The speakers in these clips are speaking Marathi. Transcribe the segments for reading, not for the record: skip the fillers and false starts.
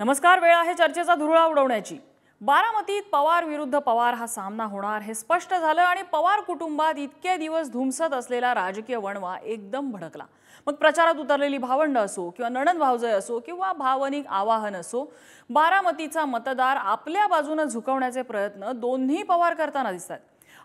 नमस्कार. वेळ आहे चर्चेचा धुरळा उडवण्याची. बारामतीत पवार विरुद्ध पवार हा सामना होणार हे स्पष्ट झालं आणि पवार कुटुंबात इतके दिवस धुमसत असलेला राजकीय वणवा एकदम भडकला. मग प्रचारात उतरलेली भावंड असो किंवा नणंद भावजय असो किंवा भावनिक आवाहन असो, बारामतीचा मतदार आपल्या बाजूने झुकवण्याचे प्रयत्न दोन्ही पवार करताना दिसतात.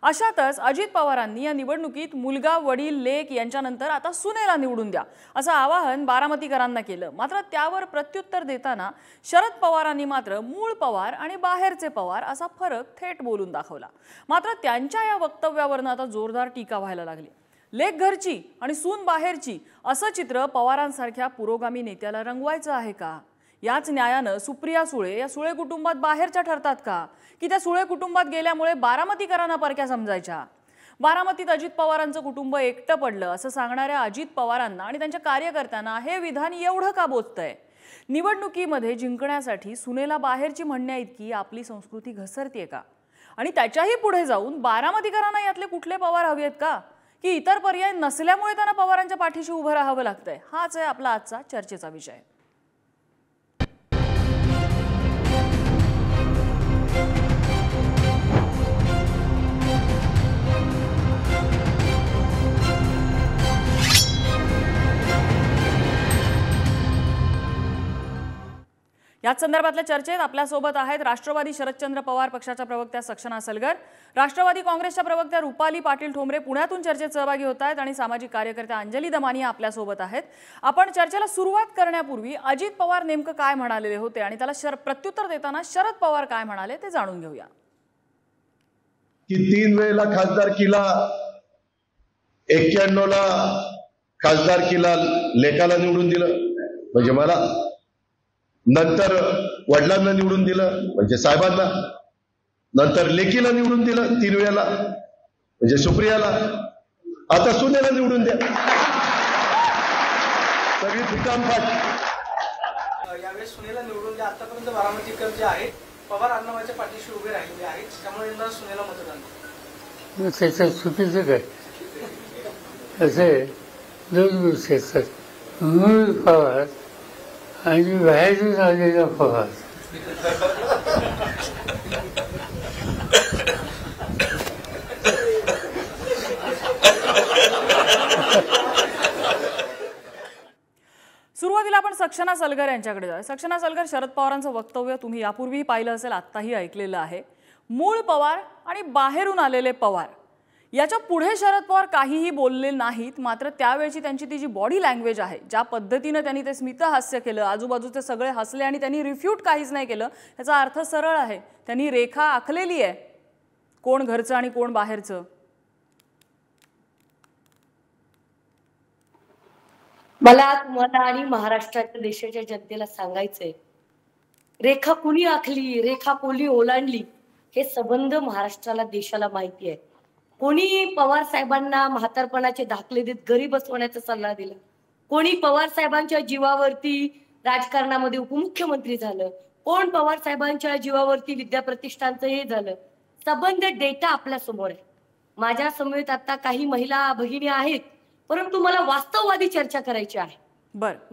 अशातच अजित पवारांनी या निवडणुकीत मुलगा, वडील, लेक यांच्यानंतर आता सुनेला निवडून द्या असं आवाहन बारामतीकरांना केलं. मात्र त्यावर प्रत्युत्तर देताना शरद पवारांनी मात्र मूळ पवार आणि बाहेरचे पवार असा फरक थेट बोलून दाखवला. मात्र त्यांच्या या वक्तव्यावरून आता जोरदार टीका व्हायला लागली. लेक घरची आणि सून बाहेरची असं चित्र पवारांसारख्या पुरोगामी नेत्याला रंगवायचं आहे का? याच न्यायानं सुप्रिया सुळे या सुळे कुटुंबात बाहेरच्या ठरतात का, की त्या सुळे कुटुंबात गेल्यामुळे बारामतीकरांना परक्या समजायच्या? बारामतीत अजित पवारांचं कुटुंब एकटं पडलं असं सांगणाऱ्या अजित पवारांना आणि त्यांच्या कार्यकर्त्यांना हे विधान एवढं का बोचतंय? निवडणुकीमध्ये जिंकण्यासाठी सुनेला बाहेरची म्हणण्याइतकी आपली संस्कृती घसरतीये का? आणि त्याच्याही पुढे जाऊन बारामतीकरांना यातले कुठले पवार हवे आहेत का, की इतर पर्याय नसल्यामुळे त्यांना पवारांच्या पाठीशी उभं राहावं लागतंय? हाच आहे आपला आजचा चर्चेचा विषय. याच संदर्भातल्या चर्चेत आपल्यासोबत आहेत राष्ट्रवादी शरदचंद्र पवार पक्षाच्या प्रवक्त्या सक्षना सलगर, राष्ट्रवादी काँग्रेसच्या प्रवक्त्या रुपाली पाटील ठोंबरे पुण्यातून चर्चेत सहभागी होत आहेत आणि सामाजिक कार्यकर्त्या अंजली दमानिया आपल्यासोबत आहेत. आपण चर्चेला सुरुवात करण्यापूर्वी अजित पवार नेमकं काय म्हणालेले होते आणि त्याला प्रत्युत्तर देताना शरद पवार काय म्हणाले ते जाणून घेऊया. की 3 वेळेला खासदारकीला 91 ला खासदारकीला लेकाला निवडून दिलं म्हणजे मला, नंतर वडिलांना निवडून दिलं म्हणजे साहेबांना, नंतर लेकीला निवडून दिलं 3 वेळेला म्हणजे सुप्रियाला, आता सुनेला निवडून द्या. सगळी फिकामफाट. यावेळेस सुनेला निवडून द्या. आतापर्यंत बारामतीकर जे आहेत पवार अण्णांच्या पाठीशी उभे राहिलेले आहेत, त्यामुळे यंदा सुनेला मतदान. त्याचं चुकीचं काय? असे दोन गोष्टी असतात, मूळ पवार आणि बाहेरून आलेला पवार. सुरुवातीला आपण सक्षना सलगर यांच्याकडे जाऊया. सक्षना सलगर, शरद पवारांचं वक्तव्य तुम्ही यापूर्वीही पाहिलं असेल, आत्ताही ऐकलेलं आहे. मूळ पवार आणि बाहेरून आलेले पवार याच्या पुढे शरद पवार काहीही बोलले नाहीत. मात्र त्यावेळची त्यांची ती जी बॉडी लँग्वेज आहे, ज्या पद्धतीने त्यांनी ते स्मितहास्य केलं, आजूबाजूचे सगळे हसले आणि त्यांनी रिफ्यूट काहीच नाही केलं, याचा अर्थ सरळ आहे. त्यांनी रेखा आखलेली आहे, कोण घरचं आणि कोण बाहेरचं. मला तुम्हाला आणि महाराष्ट्राच्या देशाच्या जनतेला सांगायचंय, रेखा कुणी आखली, रेखा कोणी ओलांडली, हे संबंध महाराष्ट्राला देशाला माहिती आहे. कोणी पवार साहेबांना म्हातारपणाचे दाखले देत घरी बसवण्याचा सल्ला दिला, कोणी पवार साहेबांच्या जीवावरती राजकारणामध्ये उपमुख्यमंत्री झालं, कोण पवार साहेबांच्या जीवावरती विद्याप्रतिष्ठानचं हे झालं. संबंध डेटा आपल्या समोर आहे. माझ्या समवेत आता काही महिला भगिनी आहेत, परंतु मला वास्तववादी चर्चा करायची आहे.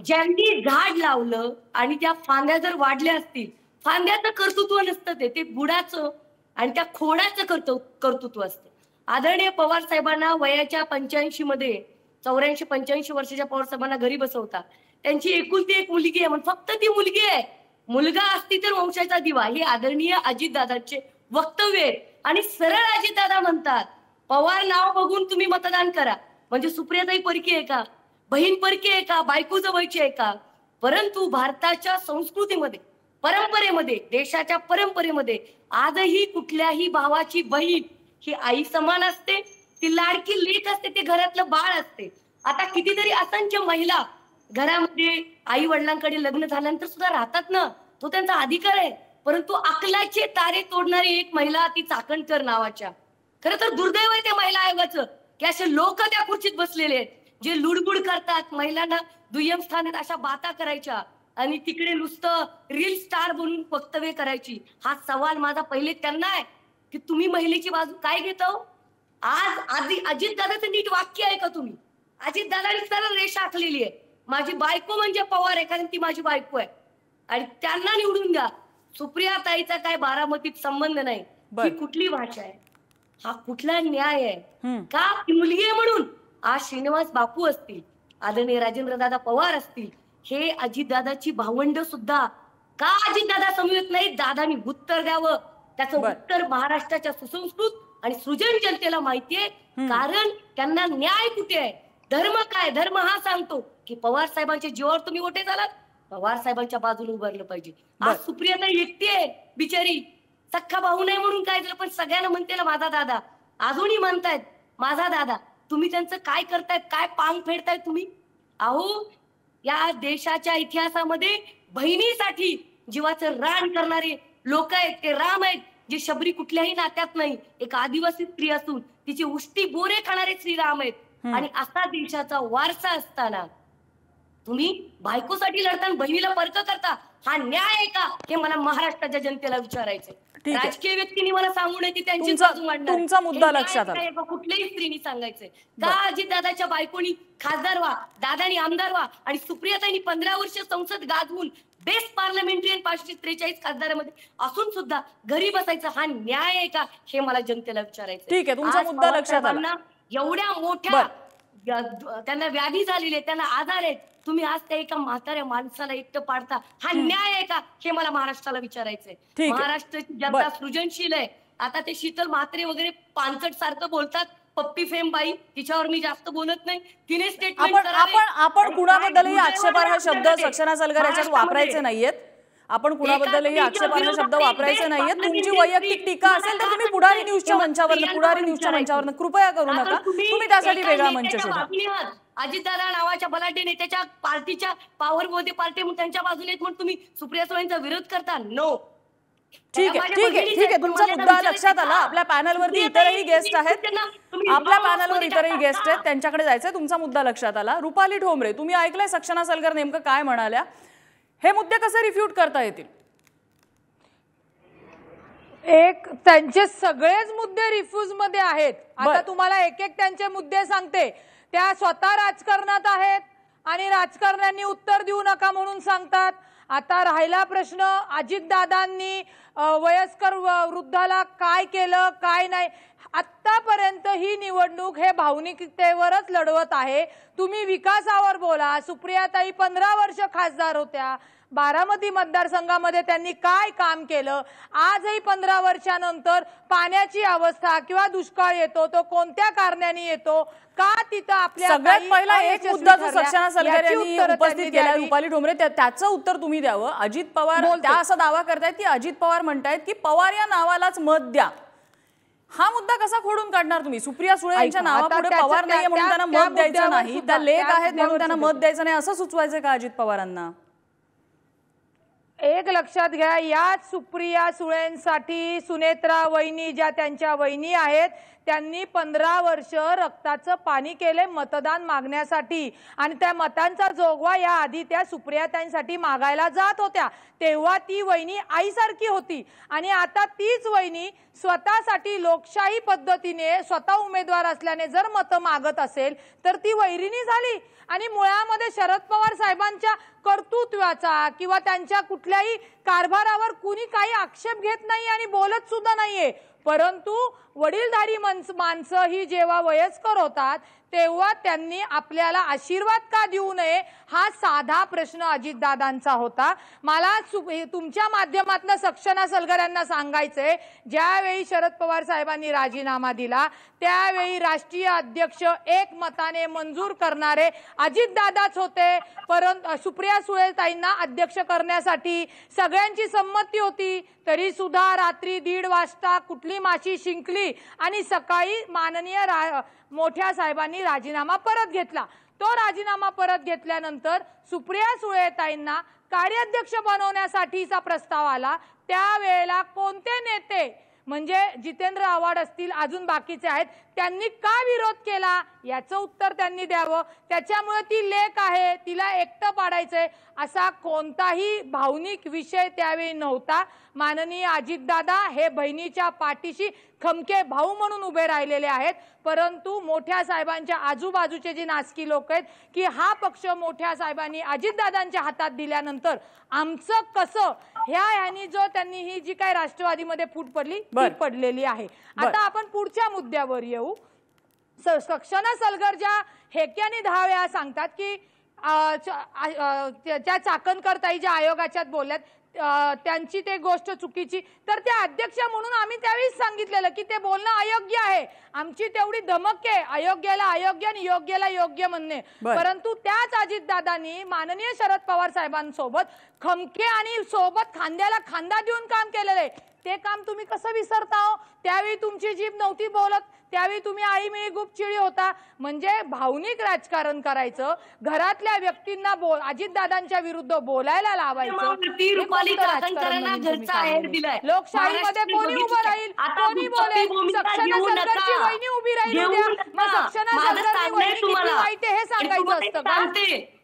ज्यांनी झाड लावलं आणि त्या फांद्या जर वाढल्या असतील, फांद्याचं कर्तृत्व नसतं, ते बुडाचं आणि त्या खोडाचं कर्तृत्व असतं. आदरणीय पवार साहेबांना वयाच्या 85 मध्ये 84-85 वर्षाच्या पवार साहेबांना घरी बसवता. त्यांची एकुलती एक मुलगी आहे, म्हणून फक्त ती मुलगी आहे. मुलगा असती तर वंशाचा दिवा, हे आदरणीय अजितदादांचे वक्तव्य आहे. आणि सरळ अजितदादा म्हणतात, पवार नाव बघून तुम्ही मतदान करा. म्हणजे सुप्रियाताई परकी आहे का, बहीण परकी आहे का, बायको जवळची आहे का? परंतु भारताच्या संस्कृतीमध्ये, परंपरेमध्ये, देशाच्या परंपरेमध्ये आजही कुठल्याही भावाची बहीण ही आई समान असते, ती लाडकी लेक असते, ते घरातलं बाळ असते. आता कितीतरी असंख्य महिला घरामध्ये आई वडिलांकडे लग्न झाल्यानंतर सुद्धा राहतात ना, तो त्यांचा अधिकार आहे. परंतु अकलाचे तारे तोडणारी एक महिला, ती चाकणकर नावाच्या, खरं तर दुर्दैव आहे त्या महिला आयोगाचं की असे लोक त्या खुर्चीत बसलेले आहेत जे लुडबुड करतात, महिलांना दुय्यम स्थानात अशा बाता करायच्या आणि तिकडे नुसतं रील स्टार बनून वक्तव्य करायची. हा सवाल माझा पहिले त्यांना आहे की तुम्ही महिलेची बाजू काय घेता? आज आधी अजितदादाचं नीट वाक्य आहे का तुम्ही? अजितदादांनी सरळ रेषा आखलेली आहे, माझी बायको म्हणजे पवार आहे कारण ती माझी बायको आहे. आणि त्यांना निवडून द्या. सुप्रियाताईचा काय बारामतीत संबंध नाही. ही कुठली भाषा आहे? हा कुठला न्याय आहे? का मुलगी आहे म्हणून आज श्रीनिवास बापू असतील, आदरणीय राजेंद्रदादा पवार असतील, हे अजितदादाची भावंड सुद्धा का अजितदादा समजत नाही? दादानी उत्तर द्यावं. त्याचं उत्तर महाराष्ट्राच्या सुसंस्कृत आणि सृजन जनतेला माहितीये. कारण त्यांना न्याय कुठे आहे? धर्म काय? धर्म हा सांगतो की पवार साहेबांच्या जीवावर तुम्ही मोठे झालात, पवार साहेबांच्या बाजूने उभारलं पाहिजे. आज सुप्रियाताई एकटी आहे बिचारी, सख्खा भाऊ नाही म्हणून काय झालं, पण सगळ्यांना म्हणते ना माझा दादा, अजूनही म्हणतायत माझा दादा. तुम्ही त्यांचं काय करतायत? काय पांग फेडतायत तुम्ही? अहो, या देशाच्या इतिहासामध्ये बहिणीसाठी जीवाचं रान करणारे लोक आहेत ते राम आहेत, जे शबरी कुठल्याही नात्यात नाही. एक आदिवासी स्त्री असून तिची उष्टी बोरे खाणारे श्रीराम आहेत. आणि असा देशाचा वारसा असताना तुम्ही बायकोसाठी लढताना बहिणीला परक करता, हा न्याय आहे का? हे मला महाराष्ट्राच्या जनतेला विचारायचंय. राजकीय व्यक्तींनी मला सांगू नये की त्यांची बाजू मांडणार. तुमचा मुद्दा लक्षात आला. कुठल्याही स्त्रीनी सांगायचंय का अजितदादाच्या बायकोनी खासदार व्हा, दादानी आमदार व्हा आणि सुप्रियाताईंनी 15 वर्ष संसद गाजवून बेस्ट पार्लमेंटरियन 543 खासदारामध्ये असून सुद्धा घरी बसायचं, हा न्याय आहे का? हे मला जनतेला विचारायचं. ठीक आहे, तुमचा मुद्दा लक्षात आला. एवढ्या मोठ्या त्यांना व्याधी झालेली आहे, त्यांना आजार आहेत, तुम्ही आज त्या एका म्हाताऱ्या माणसाला एकटं पाडता, हा न्याय आहे का? हे मला महाराष्ट्राला विचारायचंय. महाराष्ट्राची जनता सृजनशील आहे. आता ते शीतल म्हात्रे वगैरे पानसट सारखं बोलतात, पप्पी फेम बाई, तिच्यावर मी जास्त बोलत नाही. तिने स्टेटमेंट आपण कुणाबद्दलही आक्षेपार्ह शब्द सक्षना सलगर याच्यात वापरायचे नाहीयेत. आपण कुणाबद्दलही आक्षेपार्ह शब्द वापरायचे नाहीयेत. तुमची वैयक्तिक टीका असेल तर तुम्ही पुढारी न्यूजच्या मंचावर कृपया करू नका. तुम्ही त्यासाठी वेगळा मंच शोधा. अजितदादा नावाच्या बलाढ्य नेत्याच्या पार्टीच्या पॉवर मध्ये पार्टी त्यांच्या बाजूने म्हणून तुम्ही सुप्रिया सुळेंचा विरोध करता? नो. ठीक आहे, तुमचा मुद्दा लक्षात आला. आपल्या पॅनलवरती इतरही गेस्ट आहेत, त्यांच्याकडे जायचंय. तुमचा मुद्दा लक्षात आला. रुपाली ठोंबरे, तुम्ही ऐकलंय सक्षना सलगर नेमकं काय म्हणाल्या? हे मुद्दे कसे रिफ्यूट करता येतील? एक त्यांचे सगळेच मुद्दे रिफ्यूज मध्ये आहेत. आता तुम्हाला एक एक त्यांचे मुद्दे सांगते. त्या स्वतः राजकारणात आहेत आणि राजकारण्यांनी उत्तर देऊ नका म्हणून सांगतात. आता राहिला प्रश्न अजितदादांनी वयस्कर वृद्धाला काय केलं काय नाही. आतापर्यंत ही निवडणूक हे भावनिकतेवरच लढवत आहे. तुम्ही विकासावर बोला. सुप्रियाताई 15 वर्ष खासदार होत्या. बारामती मतदारसंघामध्ये त्यांनी काय काम केलं? आजही 15 वर्षानंतर पाण्याची अवस्था किंवा दुष्काळ येतो तो कोणत्या कारणाने येतो? का तिथं आपल्या सगळ्यात पहिला एक मुद्दा जो सक्षना सलगर यांनी उपस्थित केला रुपाली ठोंबरे, त्याचं उत्तर तुम्ही द्यावं. अजित पवार त्या असा दावा करतायत की अजित पवार म्हणतायत की पवार या नावालाच मत द्या. हा मुद्दा कसा खोडून काढणार तुम्ही? सुप्रिया सुळे यांच्या नावापुढे पवार नाहीये म्हणून त्यांना मत द्यायचं नाही, त्या लेख आहेत म्हणून त्यांना मत द्यायचं नाही, असं सुचवायचं का अजित पवारांना? एक लक्षात घ्या, याच सुप्रिया सुळेंसाठी सुनेत्रा वहिनी ज्या त्यांच्या वहिनी आहेत त्यांनी 15 वर्ष रक्ताचं पाणी केले मतदान मागण्यासाठी आणि त्या मतांचा जोगवा या आधी त्या सुप्रियाताईंसाठी मागायला जात होत्या. तेव्हा ती वहिनी आईसारखी होती आणि आता तीच वहिनी स्वतःसाठी लोकशाही पद्धतीने स्वतः उमेदवार असल्याने जर मतं मागत असेल तर ती वैरिणी झाली. आणि मुळामध्ये शरद पवार साहेबांच्या कर्तृत्वाचा किंवा त्यांच्या कुठल्याही कारभारावर कुणी काही आक्षेप घेत नाही आणि बोलत सुद्धा नाहीये. परंतु वडीलधारी माणसं ही जेव्हा वयस्कर होतात तेव्हा त्यांनी आपल्याला आशीर्वाद का देऊ नये हा साधा प्रश्न अजितदादांचा होता. मला तुमच्या माध्यमातून सक्षना सलगर यांना सांगायचंय, ज्यावेळी शरद पवार साहेबांनी राजीनामा दिला त्यावेळी राष्ट्रीय अध्यक्ष एकमताने मंजूर करणारे अजितदादाच होते. परंतु सुप्रिया सुळेताईंना अध्यक्ष करण्यासाठी सगळ्यांची संमती होती. तरी सुद्धा रात्री 1:30 वाजता कुठली माशी शिंकली आणि सकाळी माननीय मोठ्या साहेबांनी राजीनामा परत घेतला. तो राजीनामा परत घेतल्यानंतर सुप्रिया सुळेताईंना कार्याध्यक्ष बनवण्यासाठीचा प्रस्ताव आला. त्यावेळेला कोणते नेते म्हणजे जितेंद्र आव्हाड असतील, अजून बाकीचे आहेत, त्यांनी का विरोध केला याचं उत्तर त्यांनी द्यावं. त्याच्यामुळे ती लेक आहे, तिला एकटं पाडायचंय असा कोणताही भावनिक विषय त्यावेळी नव्हता. माननीय अजितदादा हे बहिणीच्या पाठीशी खमके भाऊ म्हणून उभे राहिलेले आहेत. परंतु मोठ्या साहेबांच्या आजूबाजूचे जे नासकी लोक आहेत की हा पक्ष मोठ्या साहेबांनी अजितदादांच्या हातात दिल्यानंतर आमचं कसं, ह्यानी जो त्यांनी ही जी काही राष्ट्रवादीमध्ये फूट पडली ती पडलेली आहे. आता आपण पुढच्या मुद्द्यावर येऊ. सक्षना सलगर ज्या हेक्याने 10 वेळा सांगतात की त्या चाकणकर ताई ज्या आयोगाच्यात बोलल्यात त्यांची ते गोष्ट चुकीची, तर त्या अध्यक्ष म्हणून आम्ही त्यावेळीच सांगितलेलं की ते बोलणं अयोग्य आहे. आमची तेवढी धमक आहे अयोग्याला अयोग्य आणि योग्याला योग्य म्हणणे. परंतु त्याच अजितदादांनी माननीय शरद पवार साहेबांसोबत खमके आणि सोबत खांद्याला खांदा देऊन काम केलेलं आहे. ते काम तुम्ही कसं विसरता हो? त्यावेळी तुमची जीभ नव्हती बोलत, त्यावेळी तुम्ही आळीमिळी गुपचिळी होता. म्हणजे भावनिक राजकारण करायचं, घरातल्या व्यक्तींना अजितदादांच्या विरुद्ध बोलायला लावायचं. लोकशाहीमध्ये कोणी उभं राहील, कोणी बोलेल, सक्षना सलगरची वहिनी उभी राहील उद्या, मग सक्षना सलगरची वहिनी किती वाईट आहे हे सांगायचं असतं का?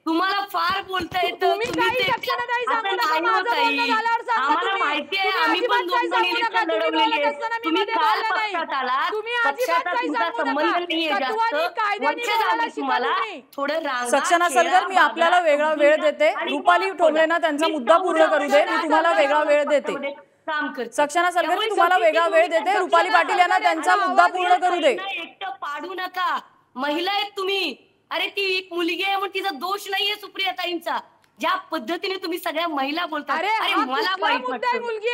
तुम्हाला फार बोलता येतं. तुम्ही काही सक्षनाताई सांगू नका, माझं बोलणं झाल्यावर सांगा तुम्ही. आम्ही पण दोन इलेक्शन लढवलेली आहेत. तुम्ही काल पक्षात आलात, पक्षाचा तुमचा संबंध नाहीये जास्त. वच्चे झालं तुम्हाला थोडं रांगा. सक्षना सलगर, मी आपल्याला वेगळा वेळ देते. रुपाली ठोंबरेंना त्यांचा मुद्दा पूर्ण करू दे, मी तुम्हाला वेगळा वेळ देते. सक्षना सलगर, मी तुम्हाला वेगळा वेळ देते. रुपाली पाटील यांना त्यांचा मुद्दा पूर्ण करू दे. एकटं पाडू नका. महिला आहेत तुम्ही. अरे ती एक मुलगी आहे म्हणून तिचा दोष नाहीये सुप्रियाताईंचा. ज्या पद्धतीने तुम्ही सगळ्या महिला बोलता, अरे मला वाईट वाटतं.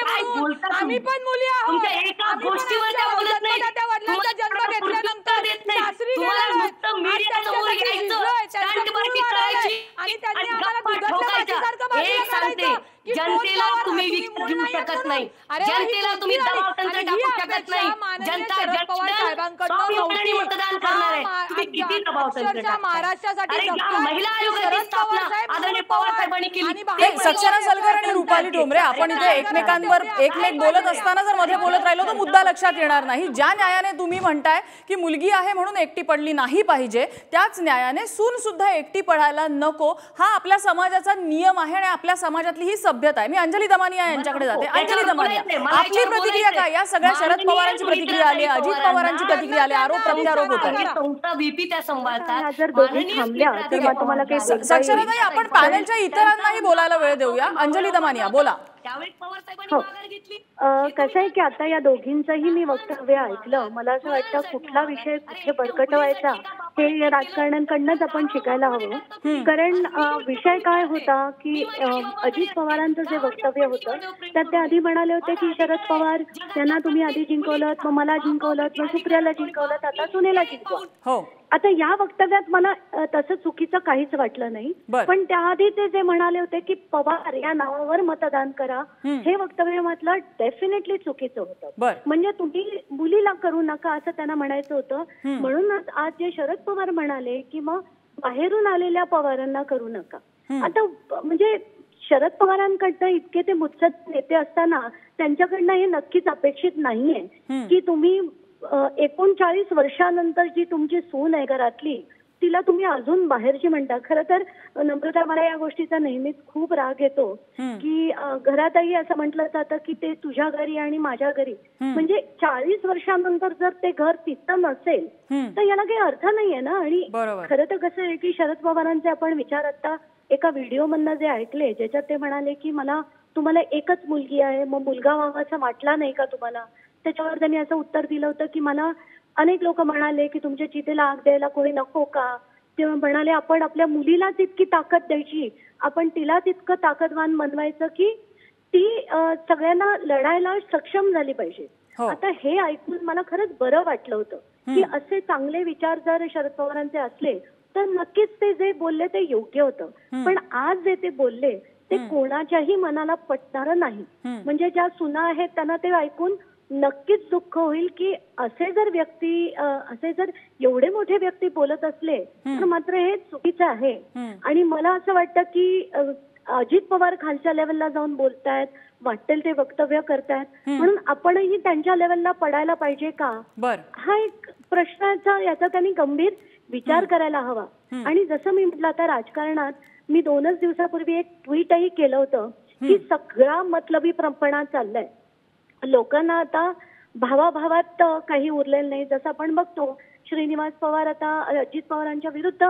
काय बोलता आम्ही पण मुली आहोत. तुमच्या एका गोष्टीवर त्या बोलत नाही. तुम्हाला जन्म घेतल्यानंतर देत नाही. तुम्हाला नुसतं मीडिया समोर यायचं, स्टंटबाजी करायची आणि गप्पा ठोकायच्या. एक सांगते, जनतेला तुम्ही विकत घेऊ शकत नाही. जनतेला तुम्ही दबावतंत्र टाकू शकत नाही. जनता जनांनी मतदान करणार आहे. तुम्ही किती दबावतंत्र महाराष्ट्रासाठी महिला आयोगाची स्थापना आदरणीय पवार साहेबांनी केली. सक्षना सलगर आणि रुपाली ठोंबरे, आपण इथे एकमेकांवर एकमेक बोलत असताना जर मध्ये बोलत राहिलो तर मुद्दा लक्षात येणार नाही. ज्या न्यायाने तुम्ही म्हणताय की मुलगी आहे म्हणून एकटी पडली नाही पाहिजे, त्याच न्यायाने सून सुद्धा एकटी पडायला नको, हा आपल्या समाजाचा नियम आहे आणि आपल्या समाजातली ही सभ्यता आहे. मी अंजली दमानिया यांच्याकडे जाते. अंजली दमानिया, आपली प्रतिक्रिया काय? या सगळ्या शरद पवारांची प्रतिक्रिया आली, अजित पवारांची प्रतिक्रिया आली, आरोप प्रत्यारोप होत आहे. तुमचा VP त्या संवादात सक्षनाताई, आपण पॅनलच्या इतरांनाही बोलायला वेळ देऊया. अंजली दमानिया, बोला. कसं आहे की आता या दोघींचंही मी वक्तव्य ऐकलं. मला असं वाटतं कुठला विषय कुठे बरकटवायचा हे राजकारण्यांकडनंच आपण शिकायला हवं. कारण विषय काय होता की अजित पवारांचं जे वक्तव्य होतं त्यात ते आधी म्हणाले होते की शरद पवार यांना तुम्ही आधी जिंकवलं, मग मला जिंकवलं, मग सुप्रियाला जिंकवलं, आता सुनेला जिंकवा. आता या वक्तव्यात मला तसं चुकीचं काहीच वाटलं नाही. पण त्याआधी ते जे म्हणाले होते की पवार या नावावर मतदान करा, हे वक्तव्य म्हटलं डेफिनेटली चुकीचं होतं. म्हणजे तुम्ही मुलीला करू नका असं त्यांना म्हणायचं होतं. म्हणूनच आज जे शरद पवार म्हणाले की मग बाहेरून आलेल्या पवारांना करू नका. आता म्हणजे शरद पवारांकडनं इतके ते मुत्सद नेते असताना त्यांच्याकडनं हे नक्कीच अपेक्षित नाहीये की तुम्ही 39 वर्षानंतर जी तुमची सून आहे घरातली तिला तुम्ही अजून बाहेरची म्हणता. खरं तर नम्रता, मला या गोष्टीचा नेहमीच खूप राग येतो की घरातही असं म्हटलं जातं की ते तुझ्या घरी आणि माझ्या घरी. म्हणजे 40 वर्षानंतर जर ते घर तिथं नसेल तर याला काही अर्थ नाहीये ना. आणि खरं तर कसं आहे की शरद पवारांचे आपण विचार आता एका व्हिडिओ मधनं जे ऐकले ज्याच्यात ते म्हणाले की तुम्हाला एकच मुलगी आहे, मग मुलगा व्हावा असं वाटला नाही का तुम्हाला? त्याच्यावर त्यांनी असं उत्तर दिलं होतं की मला अनेक लोक म्हणाले की तुमच्या चितेला आग द्यायला कोणी नको का? ते म्हणाले आपण आपल्या मुलीलाच इतकी ताकद द्यायची, आपण तिलाच इतकं ताकदवान बनवायचं की ती सगळ्यांना लढायला सक्षम झाली पाहिजे. आता हे ऐकून मला खरंच बरं वाटलं होतं की असे चांगले विचार जर शरद पवारांचे असले तर नक्कीच ते जे बोलले ते योग्य होतं. पण आज जे ते बोलले ते कोणाच्याही मनाला पटणारं नाही. म्हणजे ज्या सुना आहेत त्यांना ते ऐकून नक्कीच दुःख होईल की असे जर एवढे मोठे व्यक्ती बोलत असले तर मात्र हे चुकीचं आहे. आणि मला असं वाटतं की अजित पवार खालच्या लेवलला जाऊन बोलतायत, वाटेल ते वक्तव्य करतायत म्हणून आपणही त्यांच्या लेवलला पडायला पाहिजे का? बर, हा एक प्रश्नाचा याचा त्यांनी गंभीर विचार करायला हवा. आणि जसं मी म्हटलं आता राजकारणात मी 2च दिवसापूर्वी एक ट्विटही केलं होतं की सगळा मतलबीपणा चाललाय. लोकांना आता भावाभावात काही उरलेलं नाही. जसं आपण बघतो श्रीनिवास पवार आता अजित पवारांच्या विरुद्ध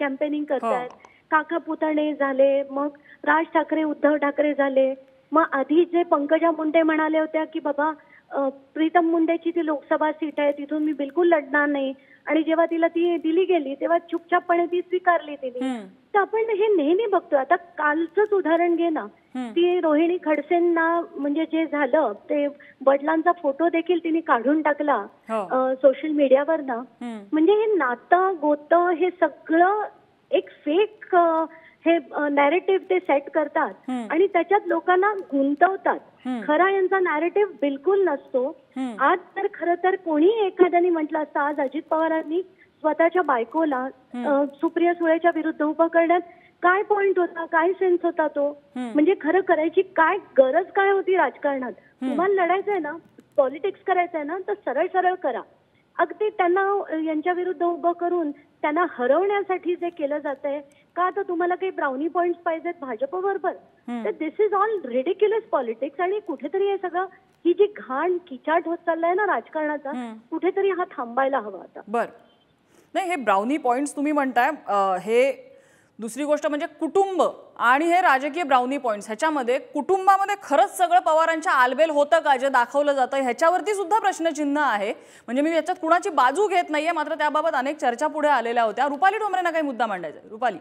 कॅम्पेनिंग करतायत. काका पुतणे झाले, मग राज ठाकरे उद्धव ठाकरे झाले, मग आधी जे पंकजा मुंडे म्हणाले होत्या की बाबा प्रीतम मुंडेची ती लोकसभा सीट आहे तिथून मी बिलकुल लढणार नाही आणि जेव्हा तिला ती दिली गेली तेव्हा चुपचापपणे ती स्वीकारली तिने. तर आपण हे नेहमी बघतो. आता कालचंच उदाहरण घे ना, ती रोहिणी खडसेंना म्हणजे जे झालं ते वडिलांचा फोटो देखील तिने काढून टाकला सोशल मीडियावर ना. म्हणजे हे नातं गोतं हे सगळं एक फेक हे नॅरेटिव्ह ते सेट करतात आणि त्याच्यात लोकांना गुंतवतात. खरा यांचा नॅरेटिव्ह बिलकुल नसतो. आज तर खरं तर कोणी एखाद्याने म्हटलं असतं आज अजित पवारांनी स्वतःच्या बायकोला सुप्रिया सुळेच्या विरुद्ध उभं करण्यात काय पॉइंट होता, काय सेन्स होता तो? म्हणजे खरं करायची काय गरज काय होती राजकारणात? तुम्हाला लढायचंय ना, पॉलिटिक्स करायचंय ना, तर सरळ सरळ करा. अगदी त्यांना यांच्या विरुद्ध उभं करून त्यांना हरवण्यासाठी जे केलं जातंय का, तर तुम्हाला काही ब्राउनी पॉइंट्स पाहिजेत भाजपबरोबर, तर दिस इज ऑल रिडिक्युलस पॉलिटिक्स. आणि कुठेतरी हे सगळं ही जी घाण किचाट होत चाललाय ना राजकारणाचा, कुठेतरी हा थांबायला हवा आता. बर, नाही हे ब्राउनी पॉइंट्स तुम्ही म्हणताय, हे दुसरी गोष्ट म्हणजे कुटुंब आणि हे राजकीय ब्राउनी पॉइंट्स, ह्याच्यामध्ये कुटुंबामध्ये खरंच सगळं पवारांच्या आलबेल होतं का जे दाखवलं जातं, ह्याच्यावरती सुद्धा प्रश्नचिन्ह आहे. म्हणजे मी याच्यात कुणाची बाजू घेत नाहीये, मात्र त्याबाबत अनेक चर्चा पुढे आलेल्या होत्या. रुपाली ठोंबरेंना काही मुद्दा मांडायचा आहे? रुपाली.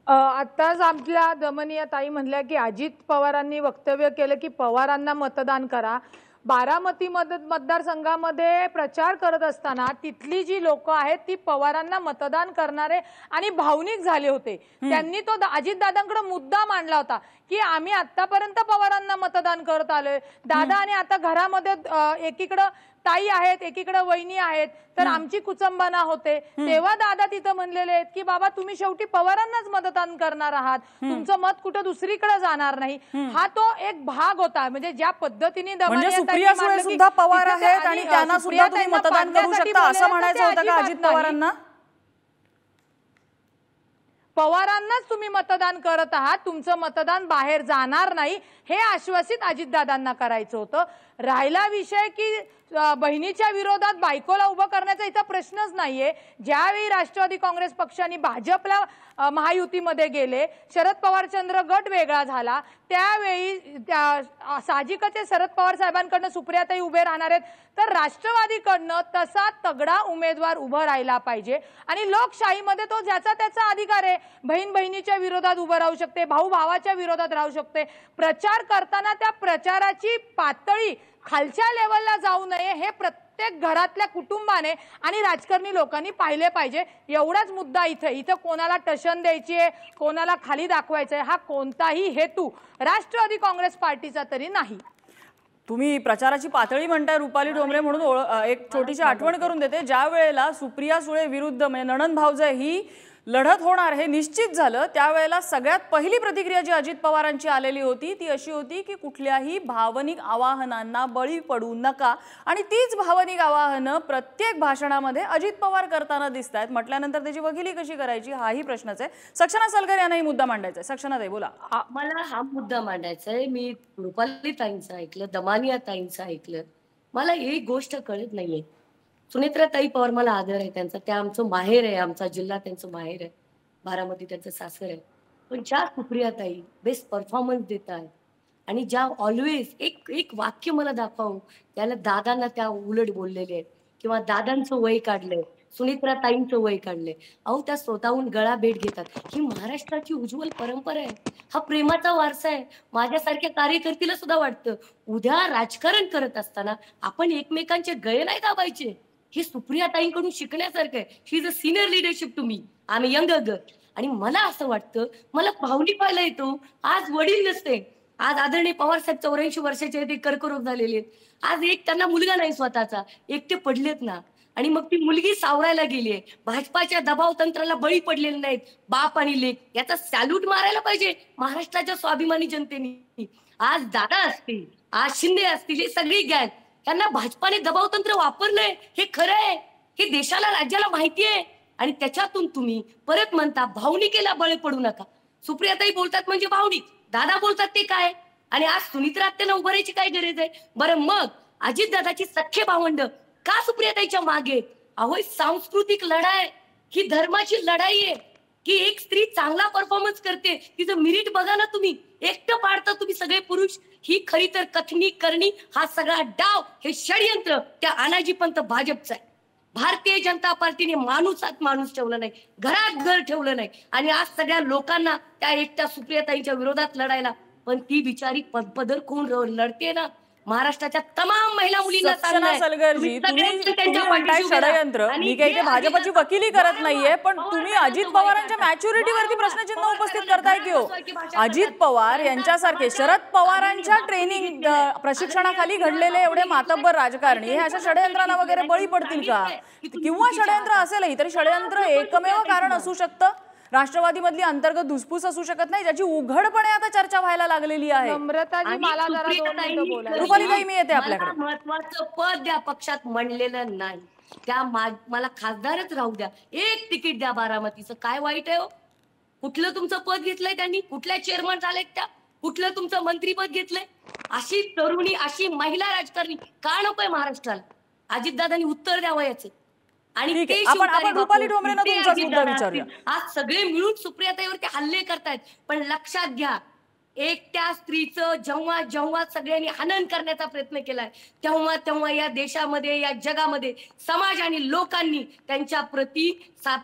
आत्ताच आपल्या दमनीय ताई म्हणल्या की अजित पवारांनी वक्तव्य केलं की पवारांना मतदान करा. बारामती मतदारसंघामध्ये प्रचार करत असताना तिथली जी लोक आहेत ती पवारांना मतदान करणारे आणि भावनिक झाले होते. त्यांनी तो अजितदादांकडे मुद्दा मांडला होता की आम्ही आतापर्यंत पवारांना मतदान करत आलोय दादा, आणि आता घरामध्ये एकीकडे ताई आहेत एकीकडे वहिनी आहेत, तर आमची कुचंबना होते. तेव्हा दादा तिथं म्हणलेले आहेत की बाबा तुम्ही शेवटी पवारांनाच मतदान करणार आहात, तुमचं मत कुठं दुसरीकडे जाणार नाही. हा तो एक भाग होता. म्हणजे ज्या पद्धतीने सुप्रिया सुळे सुद्धा पवार आहेत आणि त्यांना सुद्धा तुम्ही मतदान करू शकता असं म्हणायचं होतं का अजित पवारांना? पवारांनाच तुम्ही मतदान करत आहात, तुमचं मतदान बाहेर जाणार नाही हे आश्वासित अजितदादांना करायचं होतं. राहिला विषय की बहिणीच्या विरोधात बायकोला उभं करण्याचा इथं प्रश्नच नाहीये. ज्यावेळी राष्ट्रवादी काँग्रेस पक्षाने भाजपला महायुतीमध्ये गेले, शरद पवार चंद्र गट वेगळा झाला, त्यावेळी साहजिकच शरद पवार साहेबांकडनं सुप्रियाताई उभे राहणार आहेत, तर राष्ट्रवादीकडनं तसा तगडा उमेदवार उभं राहिला पाहिजे. आणि लोकशाहीमध्ये तो ज्याचा त्याचा अधिकार आहे. बहीण बहिणीच्या विरोधात उभं राहू शकते, भाऊ भावाच्या विरोधात राहू शकते. प्रचार करताना त्या प्रचाराची पातळी खालच्या लेवलला जाऊ नये हे प्रत्येक घरातल्या कुटुंबाने आणि राजकारणी लोकांनी पाहिले पाहिजे. एवढाच मुद्दा इथं कोणाला टशन द्यायची आहे, कोणाला खाली दाखवायचं आहे, हा कोणताही हेतू राष्ट्रवादी काँग्रेस पार्टीचा तरी नाही. तुम्ही प्रचाराची पातळी म्हणताय रुपाली ठोंबरे, म्हणून एक छोटीशी आठवण करून देते. ज्या वेळेला सुप्रिया सुळे विरुद्ध म्हणजे नणंद भावजय ही लढत होणार हे निश्चित झालं, त्यावेळेला सगळ्यात पहिली प्रतिक्रिया जी अजित पवारांची आलेली होती ती अशी होती की कुठल्याही भावनिक आवाहनांना बळी पडू नका. आणि तीच भावनिक आवाहनं प्रत्येक भाषणामध्ये अजित पवार करताना दिसत आहेत. म्हटल्यानंतर त्याची वकिली कशी करायची हाही प्रश्नच आहे. सक्षना सलगर यांनाही मुद्दा मांडायचा आहे. सक्षनाताई बोला. मला हा मुद्दा मांडायचा आहे. मी रुपाली ताईंचं ऐकलं, दमानिया ताईंचं ऐकलं, मला एक गोष्ट कळत नाहीये. सुनेत्राताई पवार मला आदर आहे त्यांचा, त्या आमचं माहेर आहे, आमचा जिल्हा त्यांचं माहेर आहे, बारामती त्यांचं सासर आहे. पण ज्या सुप्रियाताई बेस्ट परफॉर्मन्स देत आहेत आणि ज्या ऑलवेज एक वाक्य मला दाखवून त्याला दादांना त्या उलट बोललेले आहेत किंवा दादांचं वय काढलंय, सुनेत्राताईंचं वय काढलंय, अहो त्या स्वतःहून गळा भेट घेतात. ही महाराष्ट्राची उज्ज्वल परंपरा आहे, हा प्रेमाचा वारसा आहे. माझ्यासारख्या कार्यकर्तीला सुद्धा वाटतं उद्या राजकारण करत असताना आपण एकमेकांचे गळे नाही दाबायचे. हे सुप्रियाताईंकडून शिकण्यासारखं आहे. She is a senior leadership to me, I am young girl. आणि मला असं वाटतं, मला भावनिक पाहायला येतो. आज वडील नसते, आज आदरणीय पवार साहेब 84 वर्षाचे ते कर्करोग झालेले आहेत. आज एक त्यांना मुलगा नाही स्वतःचा, एकटे पडलेत ना. आणि मग ती मुलगी सावरायला गेलीये. भाजपाच्या दबाव तंत्राला बळी पडलेले नाहीत बाप आणि लेक. याचा सॅल्यूट मारायला पाहिजे महाराष्ट्राच्या स्वाभिमानी जनतेने. आज दादा असतील, आज शिंदे असतील, हे सगळी गँग, त्यांना भाजपाने दबाव तंत्र वापरलंय हे खरं आहे. हे देशाला राज्याला माहिती आहे. आणि त्याच्यातून तुम्ही परत म्हणता भावनिकेला बळी पडू नका. सुप्रियाताई बोलतात म्हणजे भावनिक, दादा बोलतात ते काय, आणि आज सुनीत्रा आत्यांना उभं राहायची काय गरज आहे. बरं मग अजितदादाची सख्खे भावंड का सुप्रियाताईच्या मागे? अहो सांस्कृतिक लढाई, ही धर्माची लढाई आहे की एक स्त्री चांगला परफॉर्मन्स करते, तिचं मिरिट बघा ना तुम्ही, एकटं पाडता तुम्ही सगळे पुरुष. ही खरी तर कथनी करणी, हा सगळा डाव, हे षडयंत्र त्या अनाजी पंत भाजपचं आहे. भारतीय जनता पार्टीने माणूसात माणूस ठेवला नाही, घरात घर ठेवलं नाही. आणि आज सगळ्या लोकांना त्या एकट्या सुप्रियाताईंच्या विरोधात लढायला, पण ती बिचारी पदपदर कोण लढते ना, महाराष्ट्राच्या तमाम महिला मुलींना सक्षना सलगरजी, तुम्ही म्हणताय षडयंत्र, मी काही ते भाजपची वकिली करत नाहीये, पण तुम्ही अजित पवारांच्या मॅच्युरिटीवरती प्रश्नचिन्ह उपस्थित करताय की हो? अजित पवार यांच्यासारखे शरद पवारांच्या ट्रेनिंग प्रशिक्षणाखाली घडलेले एवढे मातब्बर राजकारणी हे अशा षडयंत्राला वगैरे बळी पडतील का? किंवा षडयंत्र असेलही तरी षडयंत्र एकमेव कारण असू शकतं, राष्ट्रवादी मधली अंतर्गत धुसफूस असू शकत नाही, ज्याची उघडपणे आता चर्चा व्हायला लागलेली आहे. रुपालीताई, मी येते आपल्याकडे. महत्वाचं पद द्या, पक्षात म्हणलेलं नाही त्या, मला खासदारच राहू द्या, एक तिकीट द्या बारामतीचं, काय वाईट आहे हो? कुठलं तुमचं पद घेतलंय त्यांनी? कुठल्या चेअरमन झालेत त्या? कुठलं तुमचं मंत्रीपद घेतलंय? अशी तरुणी, अशी महिला राजकारणी का नकोय महाराष्ट्राला? अजितदादांनी उत्तर द्यावं याचं. आणि ते आपण रुपाली ठोंबरेंना तुमचाच मुद्दा विचारूया. आज सगळे मिळून सुप्रियाताईवरती हल्ले करतायत, पण लक्षात घ्या, एकट्या स्त्रीचं जेव्हा जेव्हा सगळ्यांनी हनन करण्याचा प्रयत्न केलाय, तेव्हा तेव्हा या देशामध्ये, या जगामध्ये समाज आणि लोकांनी त्यांच्या प्रती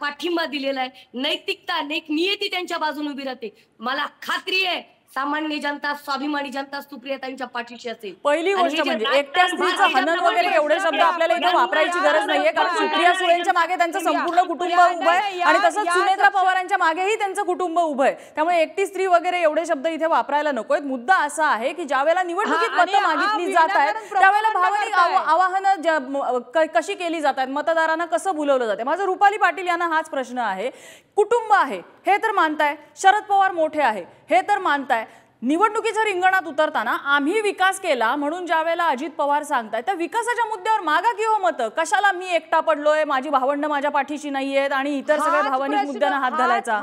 पाठिंबा दिलेला आहे. नैतिकता, नियती त्यांच्या बाजूने उभी राहते. मला खात्री आहे सामान्य जनता, स्वाभिमानी जनता सुप्रियाताईंच्या पाठीशी असेल. पहिली गोष्ट म्हणजे एकट्या स्त्रीचं हनन वगैरे एवढे शब्द आपल्याला इथे वापरायची गरज नाहीये, कारण सुप्रिया सुळेंच्या मागे त्यांचं संपूर्ण कुटुंब उभं आहे आणि तसंच सुनेत्रा पवारांच्या मागेही त्यांचं कुटुंब उभं आहे. त्यामुळे एकटी स्त्री वगैरे एवढे शब्द इथे वापरायला नकोत. मुद्दा असा आहे की ज्या वेळेला निवडणुकीत मतं मागितली जात आहेत त्यावेळेला भावनिक आवाहनं कशी केली जात आहेत, मतदारांना कसं बोलवलं जाते. माझा रुपाली पाटील यांना हाच प्रश्न आहे. कुटुंब आहे हे तर मानताय, शरद पवार मोठे आहे हे तर मानताय, निवडणुकीच्या रिंगणात उतरताना आम्ही विकास केला म्हणून ज्या वेळेला अजित पवार सांगताय त्या विकासाच्या मुद्द्यावर मागा की हो मतं? कशाला मी एकटा पडलोय, माझी भावंड माझ्या पाठीशी नाहीयेत आणि इतर सगळ्या भावनिक मुद्द्यांना हात घालायचा?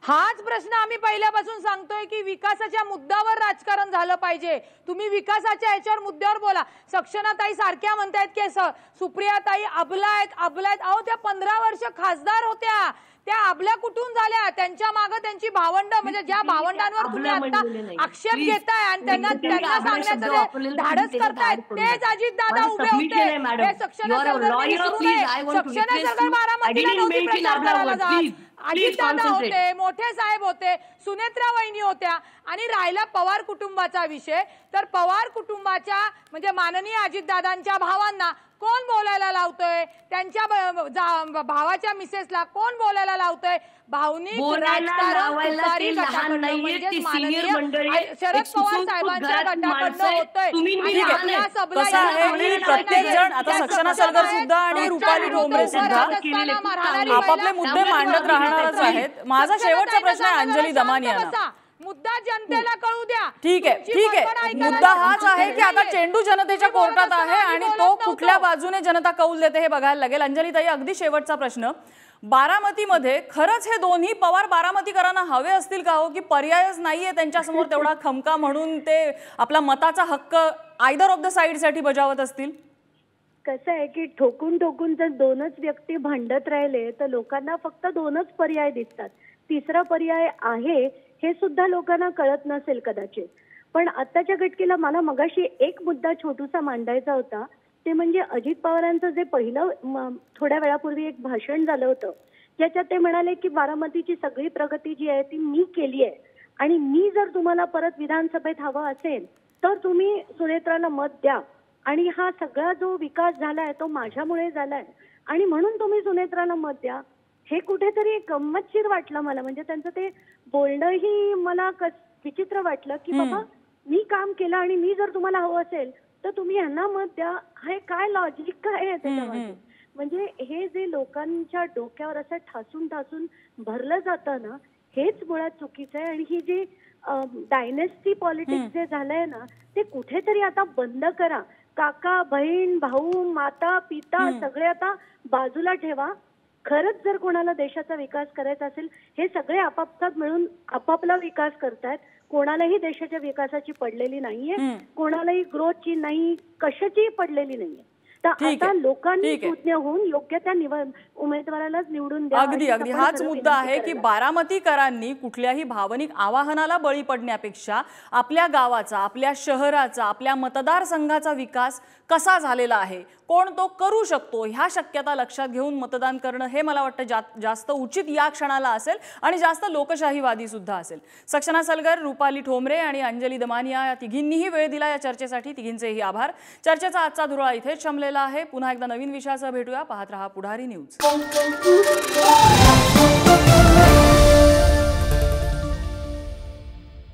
हाच प्रश्न आम्ही पहिल्यापासून सांगतोय की विकासाच्या मुद्द्यावर राजकारण झालं पाहिजे. तुम्ही विकासाच्या याच्यावर मुद्द्यावर बोला. सक्षनाताई सारख्या म्हणतायत की सुप्रियाताई अबला आहेत. अहो त्या 15 वर्ष खासदार होत्या, त्या अबल्या कुठून झाल्या? त्यांच्या मागे त्यांची भावंड, म्हणजे ज्या भावंडांवर तुम्ही आता आक्षेप घेताय आणि त्यांना सांगण्याचं धाडस करताय तेच अजितदादा उभे होते. हे सक्षना सरकार बारामतीला नव्हती प्रचार करायला जात. अजितदादा होते, मोठे साहेब होते, सुनेत्रा वहिनी होत्या. आणि राहिला पवार कुटुंबाचा विषय, तर पवार कुटुंबाच्या म्हणजे माननीय अजितदादांच्या भावांना कोण बोलायला लावतोय? त्यांच्या भावाच्या मिसेसला कोण बोलायला लावतोय? भावनिक राजकारण शरद पवार साहेबांच्या गटाकडनं होतंय. कसं आहे की प्रत्येक जण, आता सक्षना सलगर सुद्धा आणि रुपाली ठोंबरे सुद्धा आपापले मुद्दे मांडत राहणारच आहेत. माझा शेवटचा प्रश्न आहे अंजली दमान यांना. मुद्दा जनतेला कळू द्या. ठीक आहे. मुद्दा हाच आहे की आता चेंडू जनतेच्या कोर्टात आहे आणि तो कुठल्या बाजूने जनता कौल देते हे बघायला लागेल. अंजलीताई, अगदी शेवटचा प्रश्न, बारामतीमध्ये खरंच हे दोन्ही पवार बारामतीकरांना हवे असतील का हो, की पर्यायच नाहीये त्यांच्यासमोर तेवढा खमका म्हणून ते आपला मताचा हक्क आयदर ऑफ द साइड साठी बजावत असतील? कसं आहे की ठोकून ठोकून जर दोनच व्यक्ती भांडत राहिले तर लोकांना फक्त दोनच पर्याय दिसतात. तिसरा पर्याय आहे हे सुद्धा लोकांना कळत नसेल कदाचित. पण आत्ताच्या घटकेला मला मगाशी एक मुद्दा छोटूसा मांडायचा होता, ते म्हणजे अजित पवारांचं जे पहिलं थोड्या वेळापूर्वी एक भाषण झालं होतं ज्याच्यात ते म्हणाले की बारामतीची सगळी प्रगती जी आहे ती मी केली आहे आणि मी जर तुम्हाला परत विधानसभेत हवं असेल तर तुम्ही सुनेत्राला मत द्या आणि हा सगळा जो विकास झालाय तो माझ्यामुळे झालाय आणि म्हणून तुम्ही सुनेत्राला मत द्या. हे कुठेतरी गंमतशीर वाटलं मला. म्हणजे त्यांचं ते बोलणंही मला विचित्र वाटलं की बाबा मी काम केलं आणि मी जर तुम्हाला हवं असेल तर तुम्ही यांना मत द्या. हे काय लॉजिक काय आहे त्याच्यामध्ये? म्हणजे हे जे लोकांच्या डोक्यावर असं ठासून ठासून भरलं जातं ना, हेच मुळात चुकीचं आहे. आणि ही जी डायनेस्टी पॉलिटिक्स जे झालंय ना, ते कुठेतरी आता बंद करा. काका, बहीण, भाऊ, माता, पिता सगळे आता बाजूला ठेवा. खरंच जर कोणाला देशाचा विकास करायचा असेल, हे सगळे आपापसात मिळून आपापला विकास करतायत. कोणालाही देशाच्या विकासाची पडलेली नाहीये, कोणालाही ग्रोथची नाही, कशाचीही पडलेली नाहीये. तर आता लोकांनी सुज्ञ होऊन योग्य त्या उमेदवारालाच निवडून द्या. अगदी अगदी हाच मुद्दा आहे की बारामतीकरांनी कुठल्याही भावनिक आवाहनाला बळी पडण्यापेक्षा आपल्या गावाचा, आपल्या शहराचा, आपल्या मतदारसंघाचा विकास कसा झालेला आहे, कोण तो करू शकतो, ह्या शक्यता लक्षात घेऊन मतदान करणं हे मला वाटतं जास्त उचित या क्षणाला असेल आणि जास्त लोकशाहीवादी सुद्धा असेल. सक्षना सलगर, रुपाली ठोंबरे आणि अंजली दमानिया या तिघींनीही वेळ दिला या चर्चेसाठी. तिघींचेही आभार. चर्चेचा आजचा धुरळा इथेच शमलेला आहे. पुन्हा एकदा नवीन विषयासह भेटूया. पाहत रहा पुढारी न्यूज.